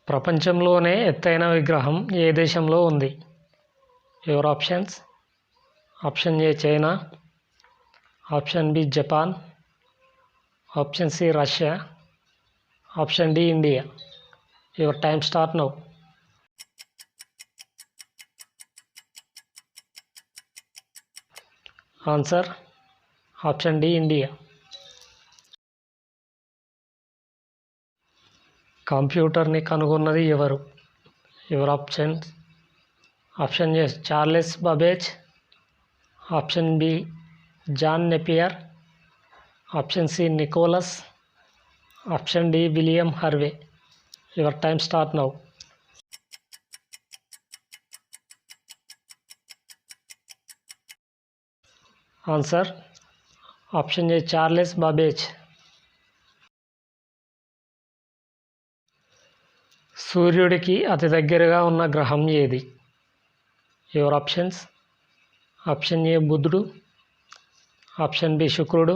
ప్రపంచంలోనే ఎత్తైన విగ్రహం ఏ దేశంలో ఉంది? Your options: option A China, option B Japan, option C Russia, option D India. Your time start now. Answer: option D India. కంప్యూటర్ని కనుగొన్నది ఎవరు? Your options: option A Charles Babbage, option B John Napier, option C Nicolas, option D William Harvey. Your time start now. Answer: option A Charles Babbage. సూర్యుడికి అతి దగ్గరగా ఉన్న గ్రహం ఏది? Your options: option A బుధుడు, ఆప్షన్ బి శుక్రుడు,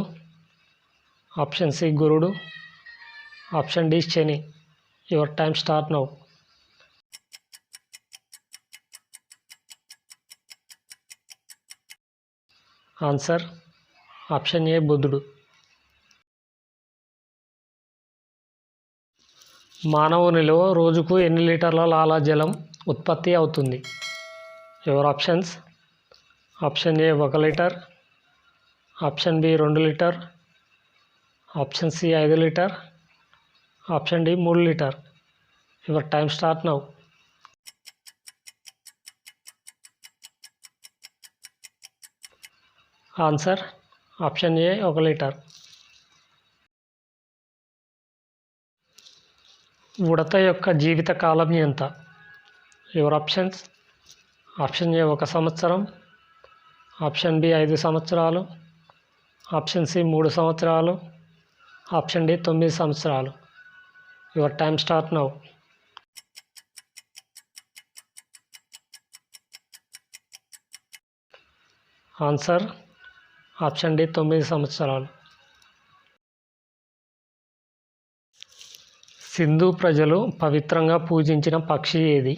option C గురుడు, option D శని. Your time start now. Answer: option A బుధుడు. మానవునిలో రోజుకు ఎన్ని లీటర్ల లాలాజలం ఉత్పత్తి అవుతుంది? Your options: option A 1 litre, option B 2 litre, option C 5 litre, option D 3 litre. Your time start now. Answer: option A 1 litre. ఉడత యొక్క జీవిత కాలం ఎంత? యువర్ ఆప్షన్స్: ఆప్షన్ ఏ 1 సంవత్సరం, ఆప్షన్ బి 5 సంవత్సరాలు, ఆప్షన్ సి 3 సంవత్సరాలు, ఆప్షన్ డి 9 సంవత్సరాలు. Your time start now. Answer: option D 9 సంవత్సరాలు. సింధు ప్రజలు పవిత్రంగా పూజించిన పక్షి ఏది?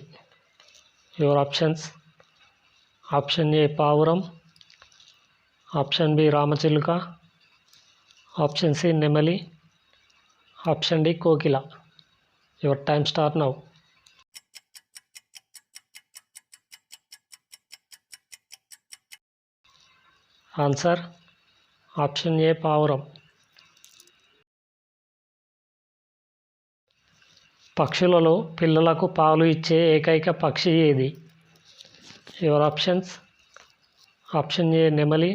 యువర్ ఆప్షన్స్: ఆప్షన్ ఏ పావురం, ఆప్షన్ బి రామచిలుక, ఆప్షన్ సి నెమలి, option D Kokila. Your time start now. Answer: option ఏ పావురం. పక్షులలో పిల్లలకు పాలు ఇచ్చే ఏకైక పక్షి ఏది? యువర్ ఆప్షన్స్: ఆప్షన్ ఏ నెమలి,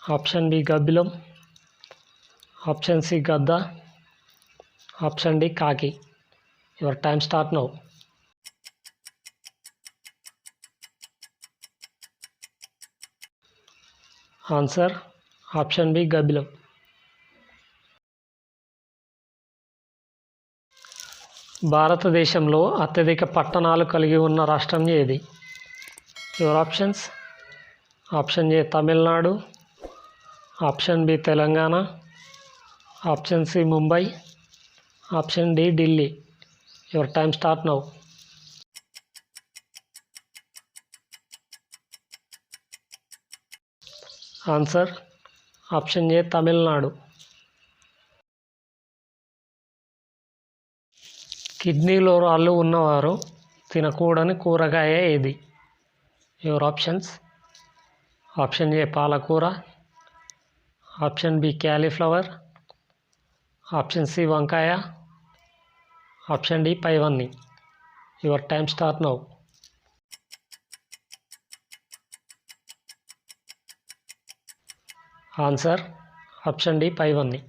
ఆప్షన్ బి గబ్బిలం, ఆప్షన్ సి గద్ద, ఆప్షన్ డి కాకి. Your time start now. Answer: option B గబ్బిలం. భారతదేశంలో అత్యధిక పట్టణాలు కలిగి ఉన్న రాష్ట్రం ఏది? Your options: option A Tamil Nadu, option B Telangana, option C Mumbai, option D Delhi. Your time start now. Answer: option A Tamil Nadu. కిడ్నీలో రాళ్ళు ఉన్నవారు తినకూడని కూరగాయ ఏది? యువర్ ఆప్షన్స్: ఆప్షన్ ఏ పాలకూర, option B cauliflower, option C వంకాయ, ఆప్షన్ డి పైవన్నీ. Your time start now. Answer: option D పైవన్నీ.